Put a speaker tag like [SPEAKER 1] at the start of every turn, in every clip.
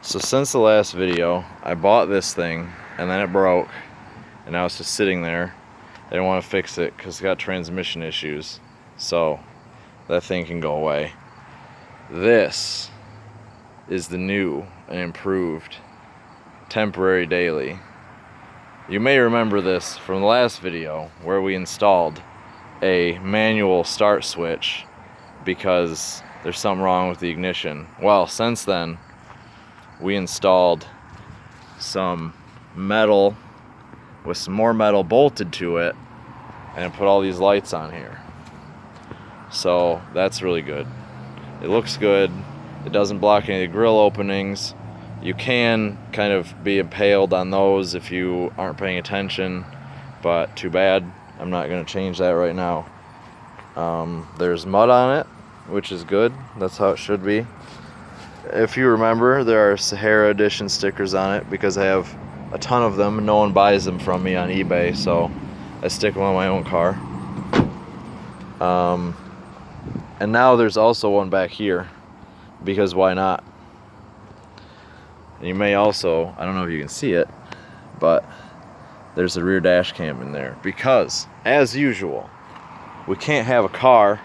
[SPEAKER 1] So since the last video, I bought this thing and then it broke and now it's just sitting there. I didn't want to fix it because it's got transmission issues, so that thing can go away. This is the new and improved temporary daily. You may remember this from the last video where we installed a manual start switch because there's something wrong with the ignition. Well, since then we installed some metal with some more metal bolted to it and put all these lights on here. So that's really good. It looks good. It doesn't block any of the grill openings. You can kind of be impaled on those if you aren't paying attention, but too bad. I'm not going to change that right now. There's mud on it, which is good. That's how it should be. If you remember, there are Sahara Edition stickers on it because I have a ton of them. No one buys them from me on eBay, so I stick them on my own car. And now there's also one back here, because why not? And you may also, I don't know if you can see it, but there's a rear dash cam in there because, as usual, we can't have a car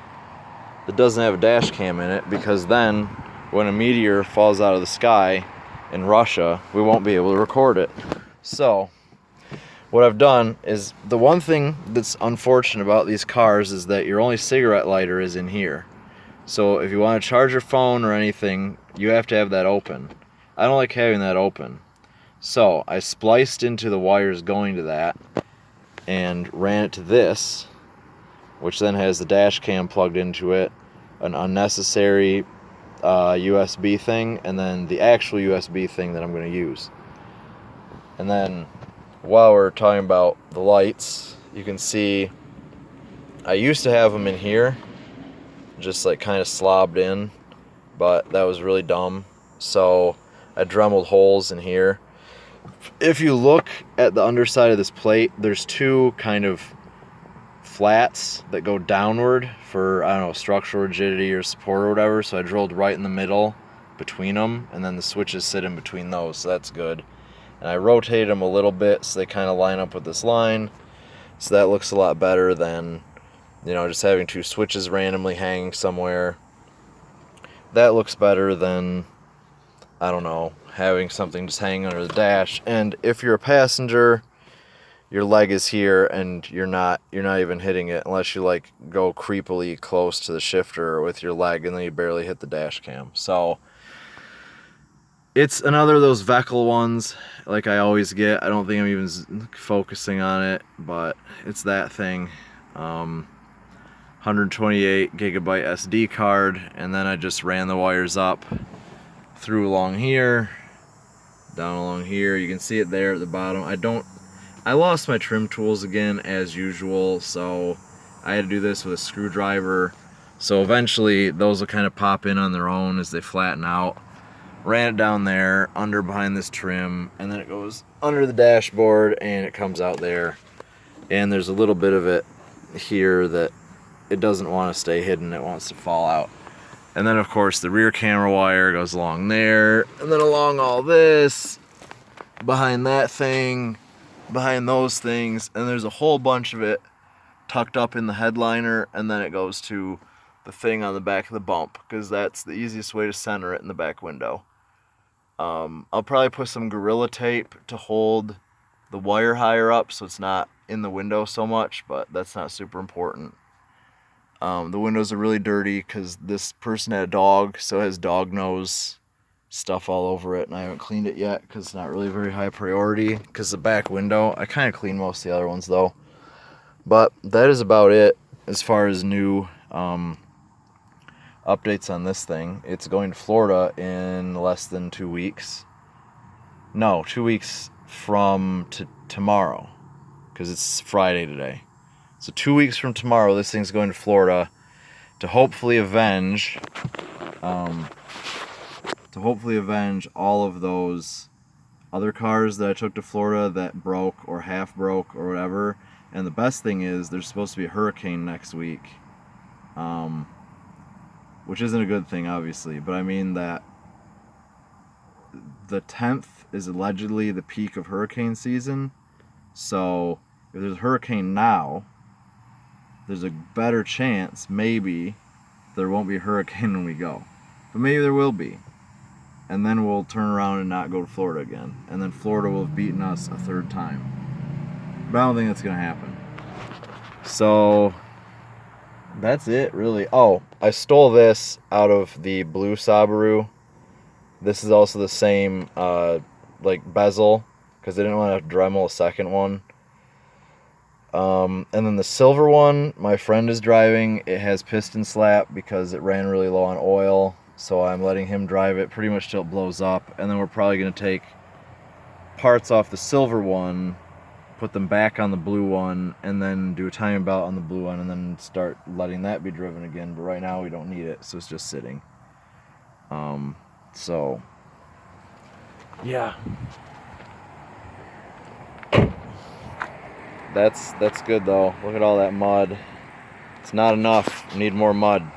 [SPEAKER 1] that doesn't have a dash cam in it, because then when a meteor falls out of the sky in Russia, we won't be able to record it. So what I've done is, the one thing that's unfortunate about these cars is that your only cigarette lighter is in here. So if you want to charge your phone or anything, you have to have that open. I don't like having that open. So I spliced into the wires going to that and ran it to this, which then has the dash cam plugged into it, an unnecessary USB thing, and then the actual USB thing that I'm going to use. And then while we're talking about the lights, you can see I used to have them in here, just like kind of slobbed in, but that was really dumb. So I dremeled holes in here. If you look at the underside of this plate, there's two kind of flats that go downward for, I don't know, structural rigidity or support or whatever. So I drilled right in the middle between them, and then the switches sit in between those, so that's good. And I rotated them a little bit so they kind of line up with this line, so that looks a lot better than, you know, just having two switches randomly hanging somewhere. That looks better than, I don't know, having something just hanging under the dash. And if you're a passenger, your leg is here and you're not even hitting it, unless you like go creepily close to the shifter with your leg and then you barely hit the dash cam. So it's another of those Veckel ones like I always get. I don't think I'm even focusing on it, but it's that thing. 128 gigabyte SD card, and then I just ran the wires up through along here, down along here. You can see it there at the bottom. I lost my trim tools again as usual, so I had to do this with a screwdriver. So eventually those will kind of pop in on their own as they flatten out. Ran it down there, under behind this trim, and then it goes under the dashboard and it comes out there. And there's a little bit of it here that it doesn't want to stay hidden, it wants to fall out. And then of course the rear camera wire goes along there, and then along all this, behind that thing, behind those things, and there's a whole bunch of it tucked up in the headliner, and then it goes to the thing on the back of the bump, because that's the easiest way to center it in the back window. I'll probably put some Gorilla Tape to hold the wire higher up so it's not in the window so much, but that's not super important. The windows are really dirty because this person had a dog, so it has dog nose stuff all over it, and I haven't cleaned it yet because it's not really very high priority. Because the back window, I kind of cleaned most of the other ones though. But that is about it as far as new updates on this thing. It's going to Florida in less than 2 weeks. No, 2 weeks from tomorrow, because it's Friday today. So 2 weeks from tomorrow, this thing's going to Florida to hopefully avenge all of those other cars that I took to Florida that broke or half broke or whatever. And the best thing is there's supposed to be a hurricane next week, which isn't a good thing obviously, but I mean that the 10th is allegedly the peak of hurricane season. So if there's a hurricane now, there's a better chance maybe there won't be a hurricane when we go. But maybe there will be. And then we'll turn around and not go to Florida again. And then Florida will have beaten us a third time. But I don't think that's going to happen. So that's it, really. Oh, I stole this out of the blue Saabaru. This is also the same like bezel, because I didn't want to Dremel a second one. And then the silver one, my friend is driving. It has piston slap because it ran really low on oil. So I'm letting him drive it pretty much till it blows up. And then we're probably going to take parts off the silver one, put them back on the blue one, and then do a timing belt on the blue one, and then start letting that be driven again. But right now we don't need it, so it's just sitting. So yeah, that's good though. Look at all that mud. It's not enough. We need more mud.